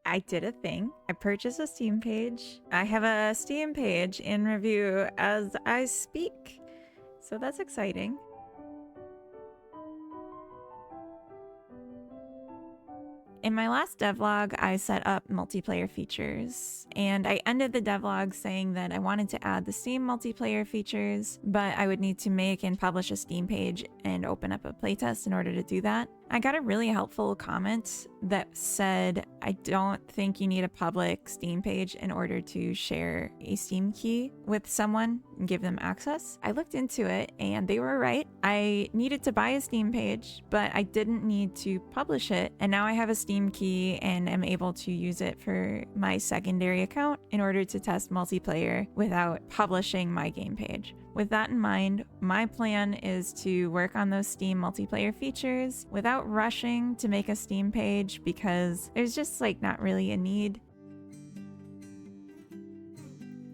I did a thing. I purchased a Steam page. I have a Steam page in review as I speak. So that's exciting. In my last devlog, I set up multiplayer features, and I ended the devlog saying that I wanted to add the Steam multiplayer features, but I would need to make and publish a Steam page and open up a playtest in order to do that. I got a really helpful comment that said, I don't think you need a public Steam page in order to share a Steam key with someone and give them access. I looked into it and they were right. I needed to buy a Steam page, but I didn't need to publish it. And now I have a Steam key and am able to use it for my secondary account in order to test multiplayer without publishing my game page. With that in mind, my plan is to work on those Steam multiplayer features without rushing to make a Steam page because there's just like not really a need.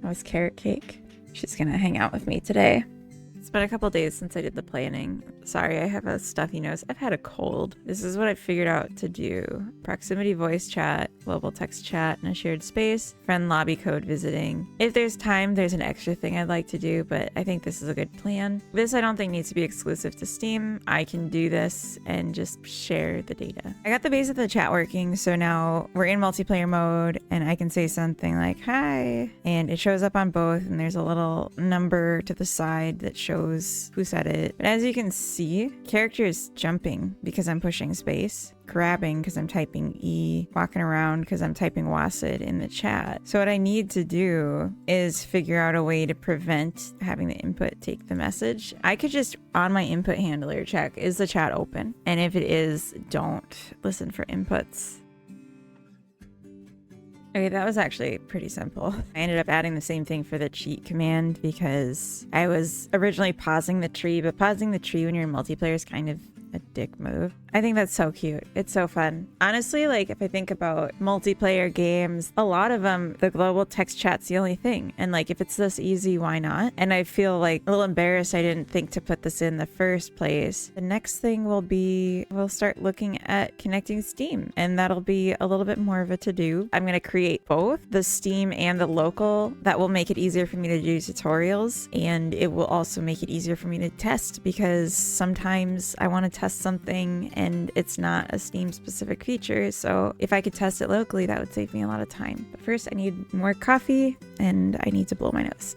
That was Carrot Cake. She's gonna hang out with me today. It's been a couple days since I did the planning. Sorry, I have a stuffy nose. I've had a cold. This is what I figured out to do. Proximity voice chat, global text chat in a shared space, friend lobby code visiting. If there's time, there's an extra thing I'd like to do, but I think this is a good plan. This I don't think needs to be exclusive to Steam. I can do this and just share the data. I got the base of the chat working, so now we're in multiplayer mode and I can say something like, hi, and it shows up on both and there's a little number to the side that shows who said it. But as you can see, character is jumping because I'm pushing space, grabbing because I'm typing E, walking around because I'm typing WASD in the chat. So what I need to do is figure out a way to prevent having the input take the message. I could just, on my input handler, check, is the chat open? And if it is, don't listen for inputs. Okay, that was actually pretty simple. I ended up adding the same thing for the cheat command because I was originally pausing the tree, but pausing the tree when you're in multiplayer is kind of a dick move. I think that's so cute. It's so fun. Honestly, like if I think about multiplayer games, a lot of them, the global text chat's the only thing. And like if it's this easy, why not? And I feel like a little embarrassed I didn't think to put this in the first place. The next thing will be, we'll start looking at connecting Steam, and that'll be a little bit more of a to-do. I'm going to create both the Steam and the local. That will make it easier for me to do tutorials, and it will also make it easier for me to test because sometimes I want to test something and it's not a Steam specific feature. So if I could test it locally, that would save me a lot of time. But first I need more coffee and I need to blow my nose.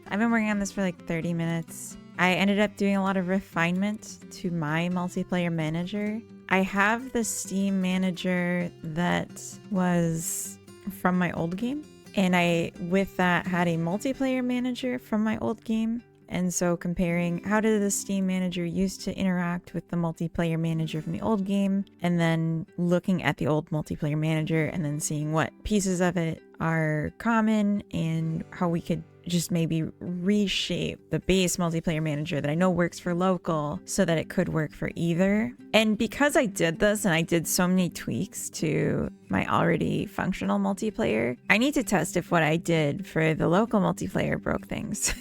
I've been working on this for like 30 minutes. I ended up doing a lot of refinement to my multiplayer manager. I have the Steam manager that was from my old game, and I with that had a multiplayer manager from my old game. And so comparing how did the Steam manager used to interact with the multiplayer manager from the old game, and then looking at the old multiplayer manager and then seeing what pieces of it are common and how we could just maybe reshape the base multiplayer manager that I know works for local so that it could work for either. And because I did this and I did so many tweaks to my already functional multiplayer, I need to test if what I did for the local multiplayer broke things.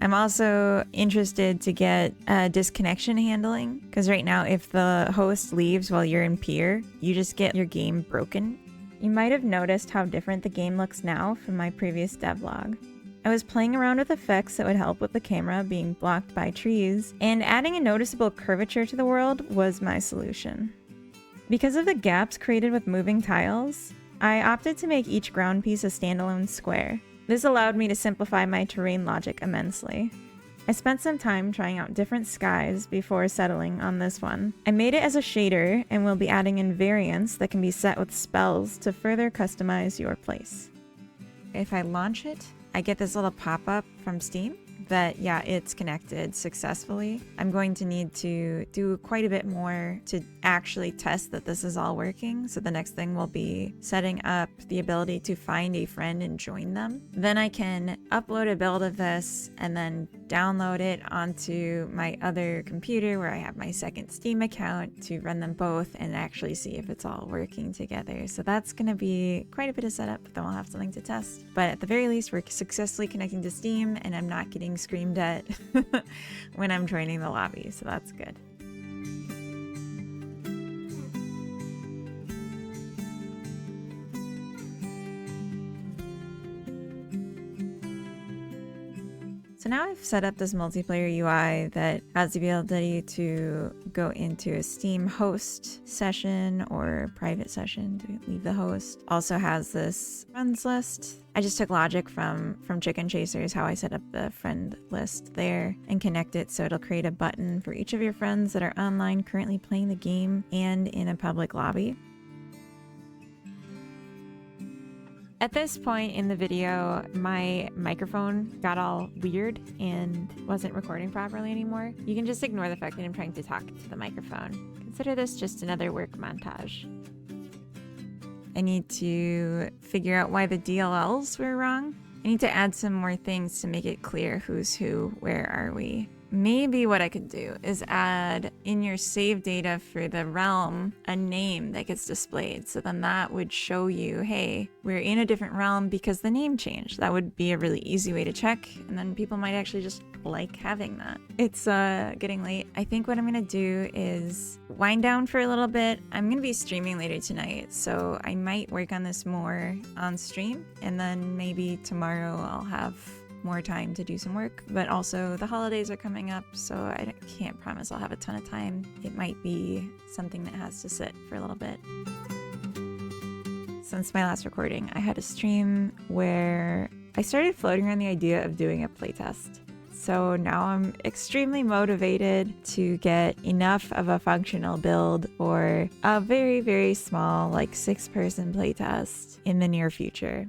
I'm also interested to get disconnection handling, because right now if the host leaves while you're in peer, you just get your game broken. You might have noticed how different the game looks now from my previous devlog. I was playing around with effects that would help with the camera being blocked by trees, and adding a noticeable curvature to the world was my solution. Because of the gaps created with moving tiles, I opted to make each ground piece a standalone square. This allowed me to simplify my terrain logic immensely. I spent some time trying out different skies before settling on this one. I made it as a shader and will be adding in variants that can be set with spells to further customize your place. If I launch it, I get this little pop-up from Steam that, yeah, it's connected successfully. I'm going to need to do quite a bit more to actually test that this is all working. So the next thing will be setting up the ability to find a friend and join them. Then I can upload a build of this and then download it onto my other computer where I have my second Steam account to run them both and actually see if it's all working together. So that's going to be quite a bit of setup, but then we'll have something to test. But at the very least, we're successfully connecting to Steam and I'm not getting screamed at when I'm joining the lobby. So that's good. So now I've set up this multiplayer UI that has the ability to go into a Steam host session or private session to leave the host. Also has this friends list. I just took logic from Chicken Chasers, how I set up the friend list there, and connect it so it'll create a button for each of your friends that are online currently playing the game and in a public lobby. At this point in the video, my microphone got all weird and wasn't recording properly anymore. You can just ignore the fact that I'm trying to talk to the microphone. Consider this just another work montage. I need to figure out why the DLLs were wrong. I need to add some more things to make it clear who's who, where are we. Maybe what I could do is add in your save data for the realm a name that gets displayed. So then that would show you, hey, we're in a different realm because the name changed. That would be a really easy way to check. And then people might actually just like having that. It's getting late. I think what I'm going to do is wind down for a little bit. I'm going to be streaming later tonight. So I might work on this more on stream. And then maybe tomorrow I'll have more time to do some work, but also the holidays are coming up, so I can't promise I'll have a ton of time. It might be something that has to sit for a little bit. Since my last recording, I had a stream where I started floating around the idea of doing a playtest. So now I'm extremely motivated to get enough of a functional build for a very, very small, like 6-person playtest in the near future.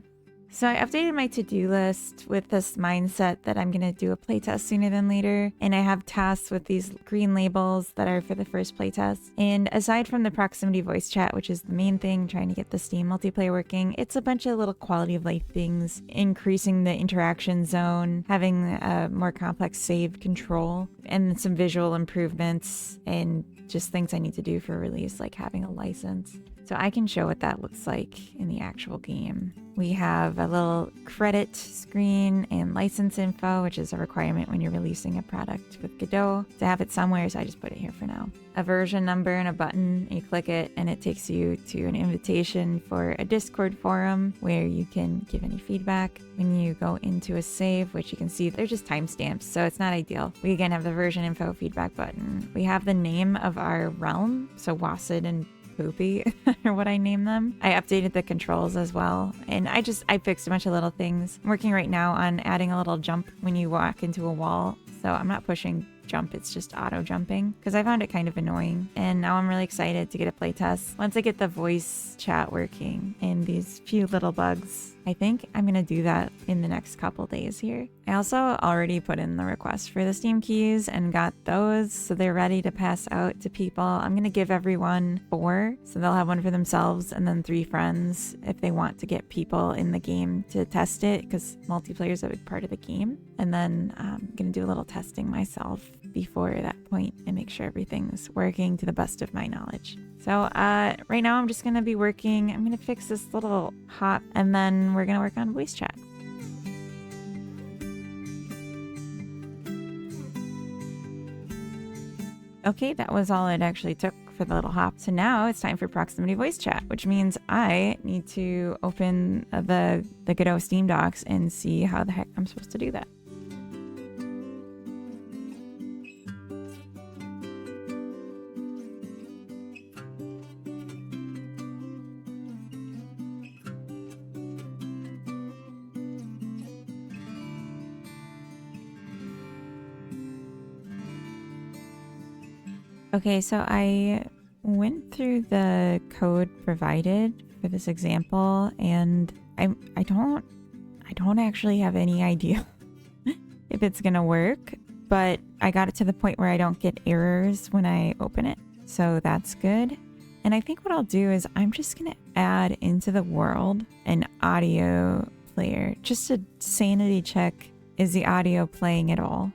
So I updated my to-do list with this mindset that I'm going to do a playtest sooner than later. And I have tasks with these green labels that are for the first playtest. And aside from the proximity voice chat, which is the main thing, trying to get the Steam multiplayer working, it's a bunch of little quality of life things, increasing the interaction zone, having a more complex save control, and some visual improvements, and just things I need to do for release, like having a license. So I can show what that looks like in the actual game. We have a little credit screen and license info, which is a requirement when you're releasing a product with Godot to have it somewhere, so I just put it here for now. A version number and a button, you click it and it takes you to an invitation for a Discord forum where you can give any feedback. When you go into a save, which you can see, they're just timestamps, so it's not ideal. We again have the version info feedback button. We have the name of our realm, so Wassid and Poopy or what I name them. I updated the controls as well, and I fixed a bunch of little things. I'm working right now on adding a little jump when you walk into a wall, so I'm not pushing jump, it's just auto jumping, because I found it kind of annoying. And now I'm really excited to get a playtest. Once I get the voice chat working and these few little bugs, I think I'm gonna do that in the next couple days here. I also already put in the request for the Steam keys and got those, so they're ready to pass out to people. I'm gonna give everyone 4, so they'll have one for themselves and then 3 friends if they want to get people in the game to test it, because multiplayer is a big part of the game. And then I'm gonna do a little testing myself before that point and make sure everything's working to the best of my knowledge. So right now I'm just gonna be working. I'm gonna fix this little hop and then we're gonna work on voice chat. Okay, that was all it actually took for the little hop. So now it's time for proximity voice chat, which means I need to open the Godot Steam docs and see how the heck I'm supposed to do that. Okay, so I went through the code provided for this example, and I don't actually have any idea if it's gonna work, but I got it to the point where I don't get errors when I open it, so that's good. And I think what I'll do is I'm just gonna add into the world an audio player just to sanity check, is the audio playing at all?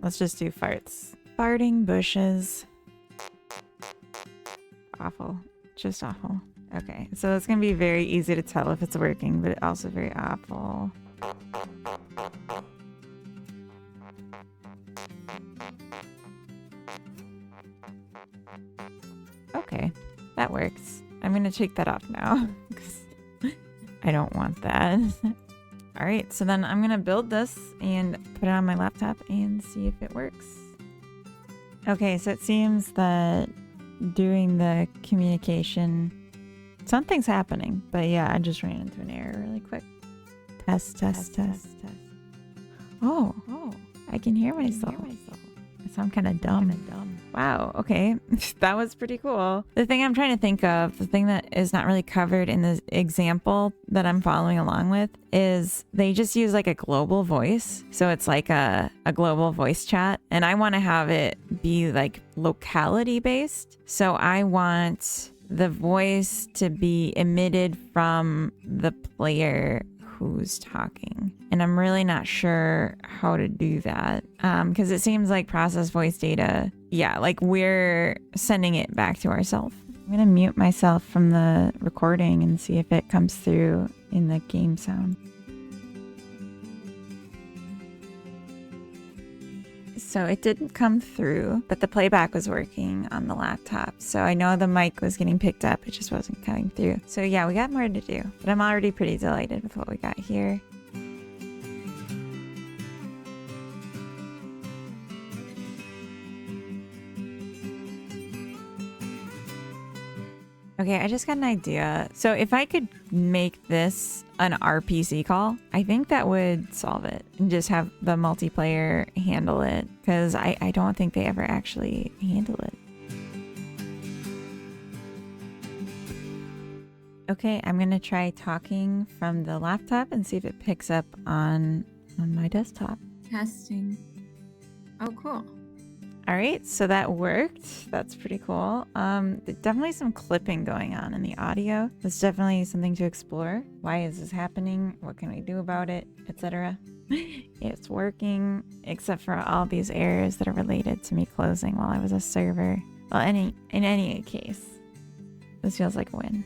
Let's just do farts. Farting bushes. Awful. Just awful. Okay, so it's gonna be very easy to tell if it's working, but also very awful. Okay, that works. I'm gonna take that off now because I don't want that. All right, so then I'm gonna build this and put it on my laptop and see if it works. Okay, so it seems that doing the communication, something's happening, but yeah, I just ran into an error really quick. Test. Oh, I can hear myself. I sound kind of dumb. Wow, okay. That was pretty cool. The thing I'm trying to think of, the thing that is not really covered in the example that I'm following along with, is they just use like a global voice. So it's like a global voice chat. And I want to have it be like locality based. So I want the voice to be emitted from the player who's talking. And I'm really not sure how to do that because it seems like process voice data, yeah, like we're sending it back to ourselves. I'm gonna mute myself from the recording and see if it comes through in the game sound. So it didn't come through, but the playback was working on the laptop. So I know the mic was getting picked up, it just wasn't coming through. So yeah, we got more to do, but I'm already pretty delighted with what we got here. Okay, I just got an idea. So if I could make this an RPC call, I think that would solve it and just have the multiplayer handle it because I don't think they ever actually handle it. Okay, I'm gonna try talking from the laptop and see if it picks up on my desktop. Testing. Oh, cool. All right, so that worked. That's pretty cool. Definitely some clipping going on in the audio. That's definitely something to explore. Why is this happening? What can we do about it? Etc. It's working, except for all these errors that are related to me closing while I was a server. Well, in any case, this feels like a win.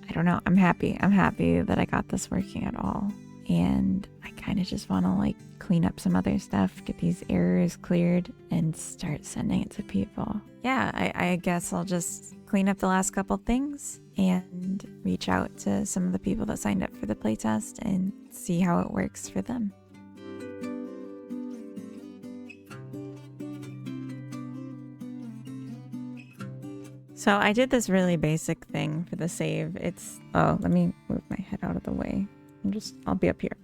I don't know. I'm happy. I'm happy that I got this working at all. And I kind of just want to like clean up some other stuff, get these errors cleared, and start sending it to people. Yeah, I guess I'll just clean up the last couple things and reach out to some of the people that signed up for the playtest and see how it works for them. So I did this really basic thing for the save. Let me move my head out of the way. I'll be up here.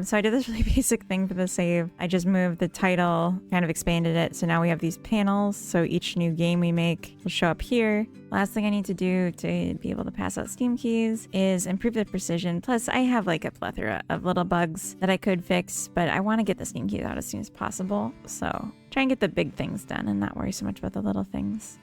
So I did this really basic thing for the save. I just moved the title, kind of expanded it. So now we have these panels. So each new game we make will show up here. Last thing I need to do to be able to pass out Steam keys is improve the precision. Plus I have like a plethora of little bugs that I could fix, but I want to get the Steam keys out as soon as possible. So try and get the big things done and not worry so much about the little things.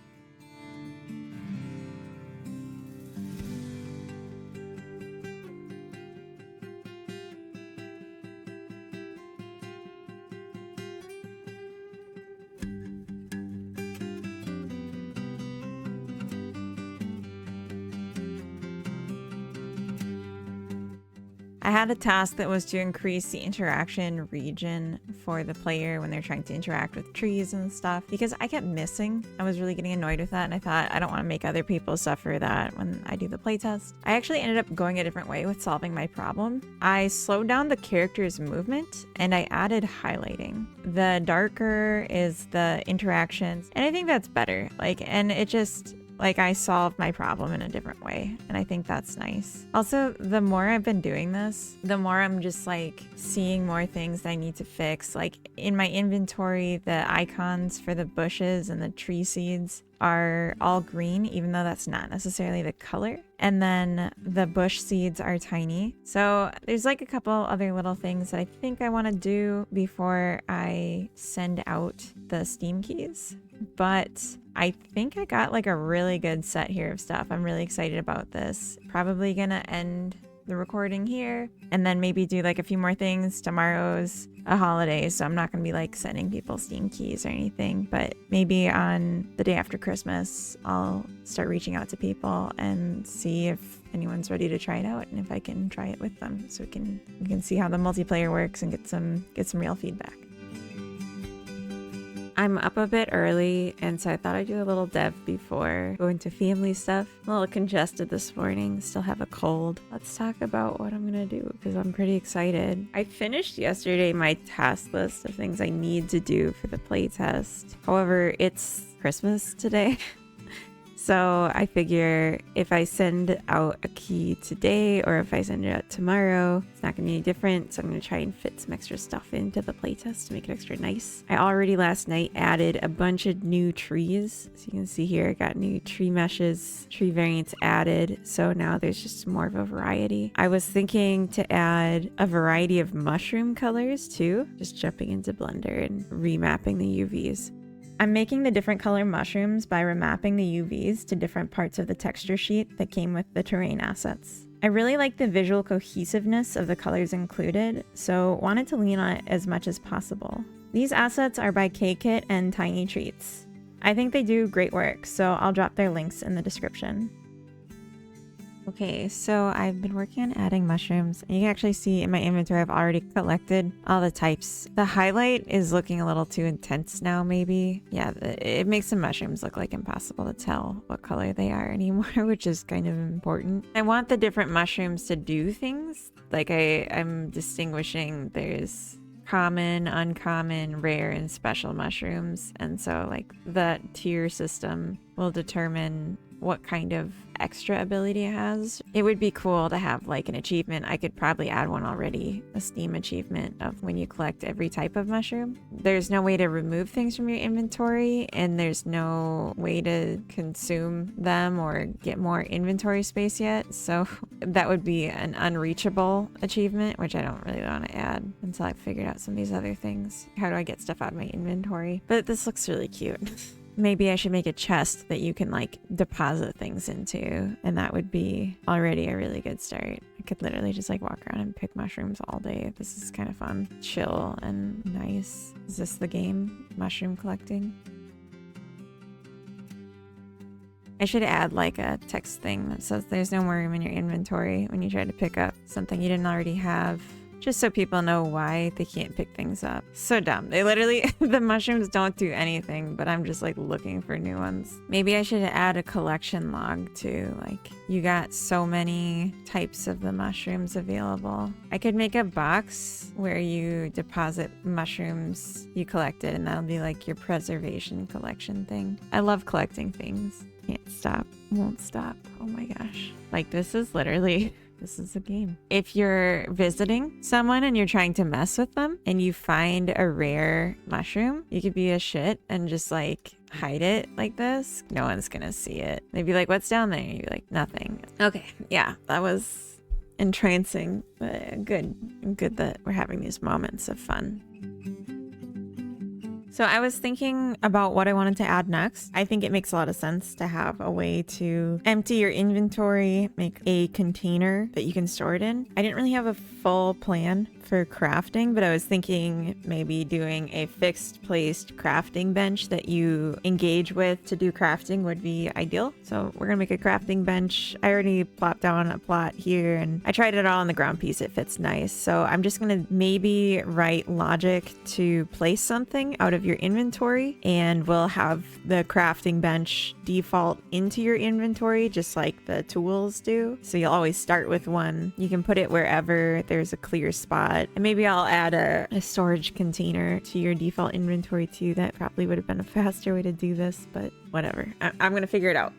I had a task that was to increase the interaction region for the player when they're trying to interact with trees and stuff because I kept missing. I was really getting annoyed with that and I thought I don't want to make other people suffer that when I do the playtest. I actually ended up going a different way with solving my problem. I slowed down the character's movement and I added highlighting. The darker is the interactions and I think that's better. I solved my problem in a different way, and I think that's nice. Also, the more I've been doing this, the more I'm just like seeing more things that I need to fix. Like in my inventory, the icons for the bushes and the tree seeds are all green, even though that's not necessarily the color. And then the bush seeds are tiny. So there's like a couple other little things that I think I want to do before I send out the Steam keys. But I think I got like a really good set here of stuff. I'm really excited about this. Probably gonna end the recording here and then maybe do like a few more things. Tomorrow's a holiday, so I'm not going to be like sending people Steam keys or anything, but maybe on the day after Christmas, I'll start reaching out to people and see if anyone's ready to try it out and if I can try it with them so we can see how the multiplayer works and get some real feedback. I'm up a bit early, and so I thought I'd do a little dev before going to family stuff. I'm a little congested this morning, still have a cold. Let's talk about what I'm gonna do because I'm pretty excited. I finished yesterday my task list of things I need to do for the playtest. However, it's Christmas today. So I figure if I send out a key today or if I send it out tomorrow, it's not going to be any different. So I'm going to try and fit some extra stuff into the playtest to make it extra nice. I already last night added a bunch of new trees. So you can see here, I got new tree meshes, tree variants added. So now there's just more of a variety. I was thinking to add a variety of mushroom colors too, just jumping into Blender and remapping the UVs. I'm making the different color mushrooms by remapping the UVs to different parts of the texture sheet that came with the terrain assets. I really like the visual cohesiveness of the colors included, so wanted to lean on it as much as possible. These assets are by K-Kit and Tiny Treats. I think they do great work, so I'll drop their links in the description. Okay, so I've been working on adding mushrooms. You can actually see in my inventory I've already collected all the types. The highlight is looking a little too intense now, maybe. Yeah, it makes the mushrooms look like impossible to tell what color they are anymore, which is kind of important. I want the different mushrooms to do things. Like I'm distinguishing there's common, uncommon, rare, and special mushrooms. And so like that tier system will determine what kind of extra ability it has. It would be cool to have like an achievement. I could probably add one already, a Steam achievement of when you collect every type of mushroom. There's no way to remove things from your inventory, and there's no way to consume them or get more inventory space yet. So that would be an unreachable achievement, which I don't really want to add until I've figured out some of these other things. How do I get stuff out of my inventory? But this looks really cute. Maybe I should make a chest that you can like deposit things into, and that would be already a really good start. I could literally just like walk around and pick mushrooms all day. This is kind of fun, chill and nice. Is this the game? Mushroom collecting? I should add like a text thing that says there's no more room in your inventory when you try to pick up something you didn't already have. Just so people know why they can't pick things up. So dumb. They literally, the mushrooms don't do anything, but I'm just like looking for new ones. Maybe I should add a collection log too. Like you got so many types of the mushrooms available. I could make a box where you deposit mushrooms you collected, and that'll be like your preservation collection thing. I love collecting things. Can't stop. Won't stop. Oh my gosh. Like this is literally... This is a game. If you're visiting someone and you're trying to mess with them and you find a rare mushroom, you could be a shit and just like hide it like this. No one's gonna see it. They'd be like, what's down there? You'd be like, nothing. Okay, yeah, that was entrancing, but good that we're having these moments of fun. So I was thinking about what I wanted to add next. I think it makes a lot of sense to have a way to empty your inventory, make a container that you can store it in. I didn't really have a full plan for crafting, but I was thinking maybe doing a fixed placed crafting bench that you engage with to do crafting would be ideal. So we're gonna make a crafting bench. I already plopped down a plot here and I tried it all on the ground piece. It fits nice. So I'm just gonna maybe write logic to place something out of your inventory, and we'll have the crafting bench default into your inventory just like the tools do. So you'll always start with one. You can put it wherever there's a clear spot. And maybe I'll add a storage container to your default inventory too. That probably would have been a faster way to do this, but whatever. I'm going to figure it out.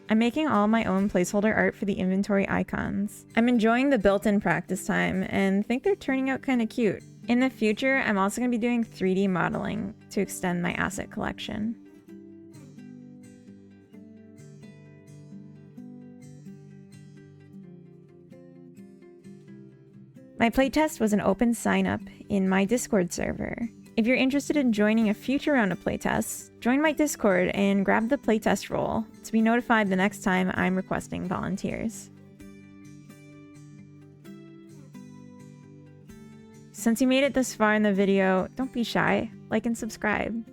I'm making all my own placeholder art for the inventory icons. I'm enjoying the built-in practice time and think they're turning out kind of cute. In the future, I'm also going to be doing 3D modeling to extend my asset collection. My playtest was an open sign-up in my Discord server. If you're interested in joining a future round of playtests, join my Discord and grab the playtest role to be notified the next time I'm requesting volunteers. Since you made it this far in the video, don't be shy, like and subscribe.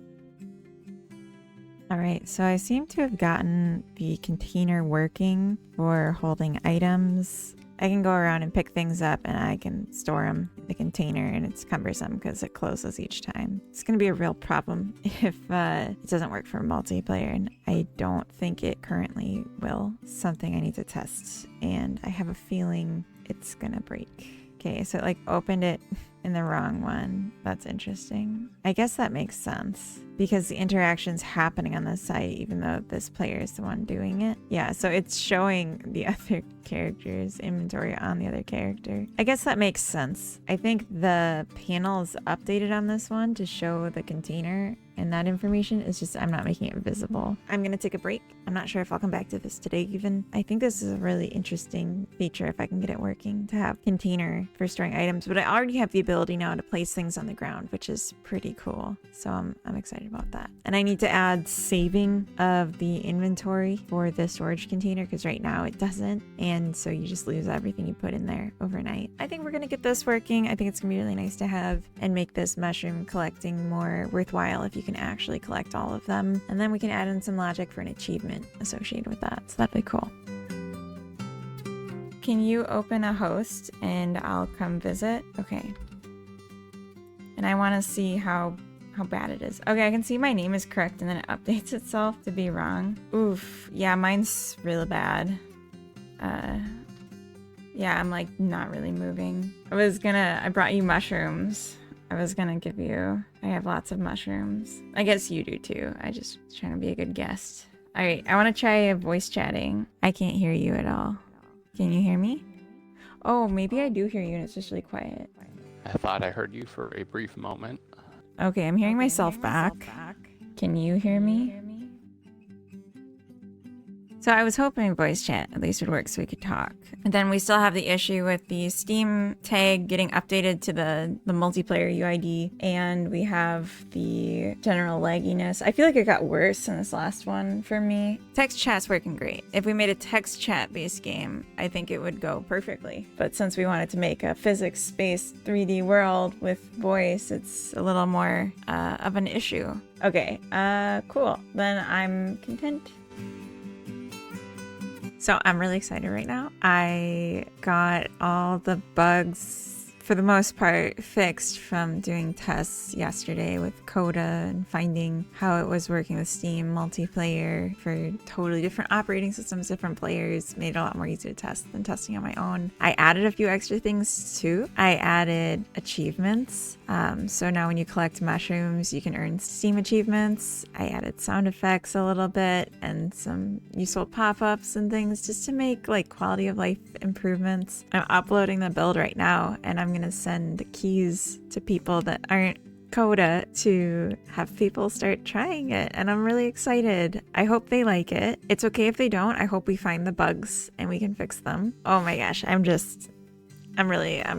Alright, so I seem to have gotten the container working for holding items. I can go around and pick things up and I can store them in the container, and it's cumbersome because it closes each time. It's going to be a real problem if it doesn't work for multiplayer, and I don't think it currently will. Something I need to test, and I have a feeling it's going to break. Okay, so it like opened it in the wrong one. That's interesting. I guess that makes sense because the interaction's happening on the site even though this player is the one doing it. Yeah, so it's showing the other character's inventory on the other character. I guess that makes sense. I think the panel is updated on this one to show the container, and that information is just, I'm not making it visible. I'm gonna take a break. I'm not sure if I'll come back to this today even. I think this is a really interesting feature if I can get it working, to have container for storing items, but I already have the ability now to place things on the ground, which is pretty cool. So I'm excited about that. And I need to add saving of the inventory for the storage container because right now it doesn't. And so you just lose everything you put in there overnight. I think we're gonna get this working. I think it's gonna be really nice to have and make this mushroom collecting more worthwhile if you can actually collect all of them. And then we can add in some logic for an achievement associated with that. So that'd be cool. Can you open a host and I'll come visit? Okay. And I want to see how bad it is. Okay, I can see my name is correct and then it updates itself to be wrong. Oof. Yeah, mine's really bad. Yeah, I'm like not really moving. I brought you mushrooms. I have lots of mushrooms. I guess you do too. I just trying to be a good guest. All right, I want to try voice chatting. I can't hear you at all. Can you hear me? Oh, maybe I do hear you and it's just really quiet. I thought I heard you for a brief moment. Okay, I'm hearing myself back. Can you hear me? So I was hoping voice chat at least would work so we could talk. And then we still have the issue with the Steam tag getting updated to the multiplayer UID, and we have the general lagginess. I feel like it got worse in this last one for me. Text chat's working great. If we made a text chat based game, I think it would go perfectly. But since we wanted to make a physics-based 3D world with voice, it's a little more of an issue. Okay, cool. Then I'm content. So I'm really excited right now. I got all the bugs, for the most part, fixed from doing tests yesterday with Coda and finding how it was working with Steam multiplayer for totally different operating systems, different players. Made it a lot more easy to test than testing on my own. I added a few extra things too. I added achievements. So now when you collect mushrooms, you can earn Steam achievements. I added sound effects a little bit and some useful pop-ups and things just to make like quality of life improvements. I'm uploading the build right now and I'm going to send the keys to people that aren't Coda to have people start trying it, and I'm really excited. I hope they like it. It's okay if they don't. I hope we find the bugs and we can fix them. Oh my gosh, I'm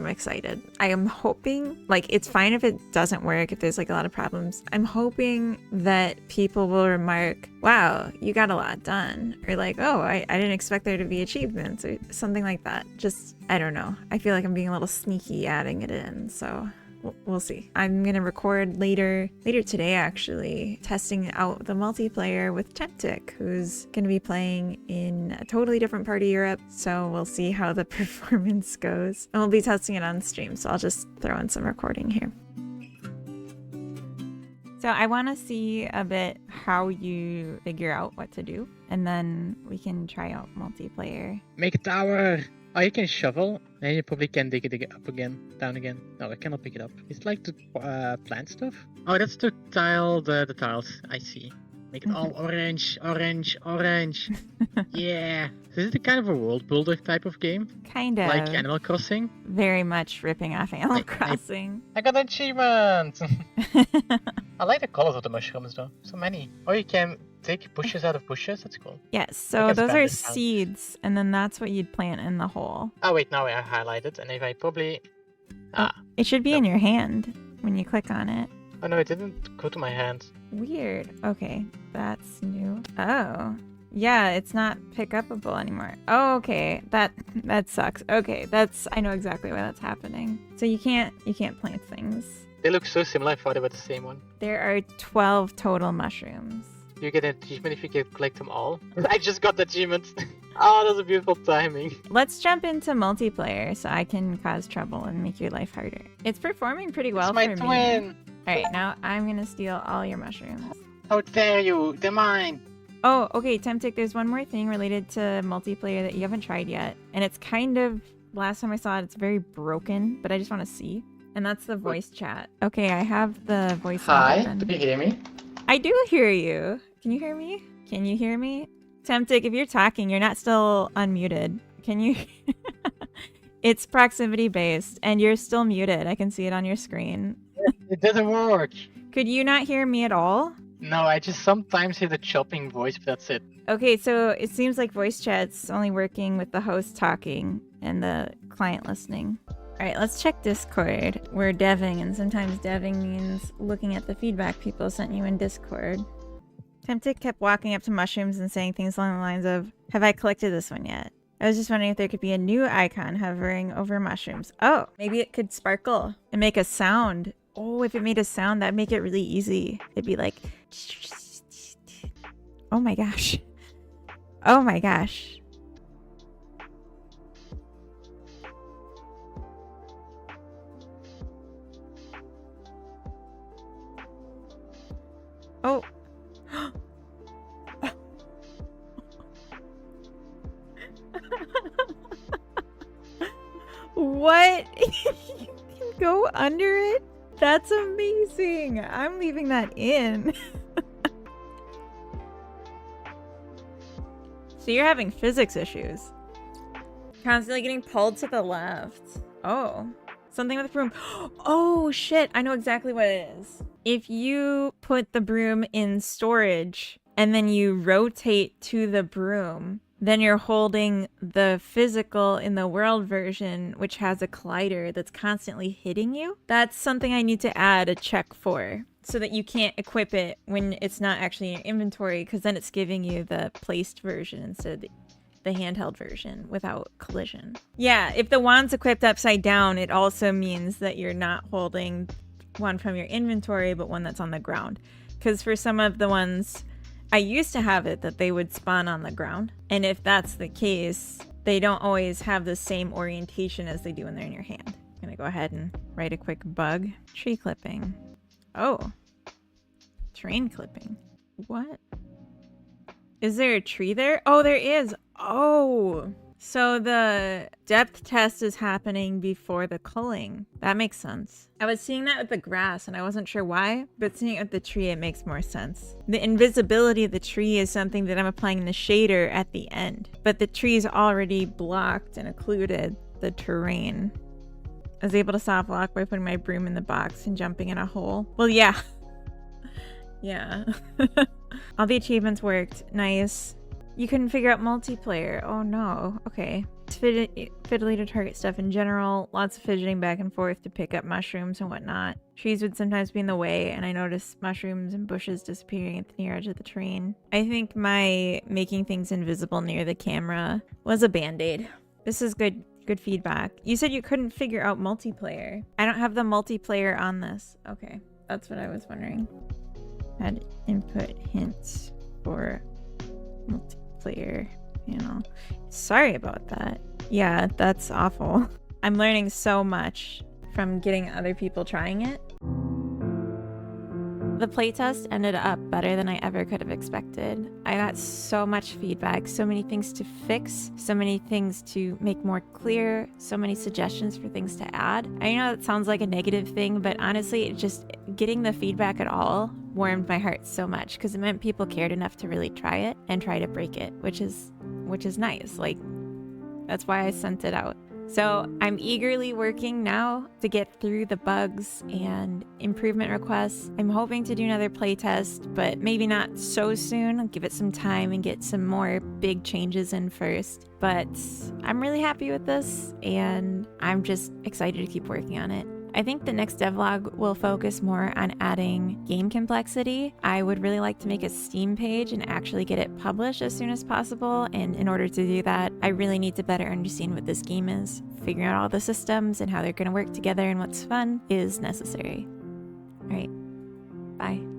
excited. I am hoping, like, it's fine if it doesn't work, if there's like a lot of problems. I'm hoping that people will remark, wow, you got a lot done. Or like, oh, I didn't expect there to be achievements or something like that. Just, I don't know. I feel like I'm being a little sneaky adding it in, so we'll see. I'm gonna record later today actually, testing out the multiplayer with Tentic, who's gonna be playing in a totally different part of Europe. So we'll see how the performance goes. And we'll be testing it on stream, so I'll just throw in some recording here. So I want to see a bit how you figure out what to do, and then we can try out multiplayer. Make a tower! Oh, you can shovel, and you probably can dig it up again, down again. No, I cannot pick it up. It's like to plant stuff. Oh, that's to tile the tiles. I see. Make it all orange, orange, orange. Yeah. This is the kind of a world builder type of game. Kind of. Like Animal Crossing. Very much ripping off Animal Crossing. I got an achievement! I like the colors of the mushrooms though. So many. Oh, you can take bushes out of bushes. That's cool. Yes, so those are seeds, and then that's what you'd plant in the hole. Oh wait, now I highlight it, and if I probably... It should be in your hand when you click on it. Oh no, it didn't go to my hand. Weird. Okay, that's new. Oh. Yeah, it's not pick upable anymore. Oh, okay. That sucks. Okay, I know exactly why that's happening. So you can't plant things. They look so similar, I thought they were the same one. There are 12 total mushrooms. You get an achievement if you can collect them all. I just got the achievement. Oh, that's a beautiful timing. Let's jump into multiplayer so I can cause trouble and make your life harder. It's performing pretty well It's my for twin. me. Alright, now I'm gonna steal all your mushrooms. How dare you? They're mine. Oh, okay, Temptic, there's one more thing related to multiplayer that you haven't tried yet. And it's kind of, last time I saw it, it's very broken, but I just want to see. And that's the voice chat. Okay, I have the voice open. Do you hear me? I do hear you. Can you hear me? Can you hear me? Temptic, if you're talking, you're not still unmuted. Can you? It's proximity based, and you're still muted. I can see it on your screen. It doesn't work. Could you not hear me at all? No, I just sometimes hear the chopping voice, but that's it. Okay, so it seems like voice chat's only working with the host talking and the client listening. Alright, let's check Discord. We're deving, and sometimes deving means looking at the feedback people sent you in Discord. Temptic kept walking up to mushrooms and saying things along the lines of, have I collected this one yet? I was just wondering if there could be a new icon hovering over mushrooms. Oh, maybe it could sparkle and make a sound. Oh, if it made a sound, that'd make it really easy. It'd be like... Oh my gosh. Oh my gosh. Oh. What? You can go under it? That's amazing. I'm leaving that in. So you're having physics issues. Constantly getting pulled to the left. Oh. Something with the broom. Oh shit, I know exactly what it is. If you put the broom in storage and then you rotate to the broom, then you're holding the physical in the world version, which has a collider that's constantly hitting you. That's something I need to add a check for, so that you can't equip it when it's not actually in your inventory, because then it's giving you the placed version instead of the handheld version without collision. Yeah, if the wand's equipped upside down, it also means that you're not holding one from your inventory, but one that's on the ground. Because for some of the ones I used to have it that they would spawn on the ground. And if that's the case, they don't always have the same orientation as they do when they're in your hand. I'm gonna go ahead and write a quick bug. Tree clipping. Oh. Terrain clipping. What? Is there a tree there? Oh, there is. Oh. So the depth test is happening before the culling. That makes sense. I was seeing that with the grass and I wasn't sure why, but seeing it with the tree, it makes more sense. The invisibility of the tree is something that I'm applying in the shader at the end, but the tree's already blocked and occluded the terrain. I was able to soft lock by putting my broom in the box and jumping in a hole. Well, yeah. Yeah. All the achievements worked. Nice. You couldn't figure out multiplayer. Oh no. Okay. It's fiddly to target stuff in general. Lots of fidgeting back and forth to pick up mushrooms and whatnot. Trees would sometimes be in the way, and I noticed mushrooms and bushes disappearing at the near edge of the terrain. I think my making things invisible near the camera was a band-aid. This is good feedback. You said you couldn't figure out multiplayer. I don't have the multiplayer on this. Okay. That's what I was wondering. Add input hints for multiplayer panel. Sorry about that. Yeah, that's awful. I'm learning so much from getting other people trying it. The playtest ended up better than I ever could have expected. I got so much feedback, so many things to fix, so many things to make more clear, so many suggestions for things to add. I know that sounds like a negative thing, but honestly, it just getting the feedback at all warmed my heart so much because it meant people cared enough to really try it and try to break it, which is nice. Like, that's why I sent it out. So I'm eagerly working now to get through the bugs and improvement requests. I'm hoping to do another playtest, but maybe not so soon. I'll give it some time and get some more big changes in first. But I'm really happy with this, and I'm just excited to keep working on it. I think the next devlog will focus more on adding game complexity. I would really like to make a Steam page and actually get it published as soon as possible. And in order to do that, I really need to better understand what this game is. Figuring out all the systems and how they're going to work together and what's fun is necessary. All right, bye.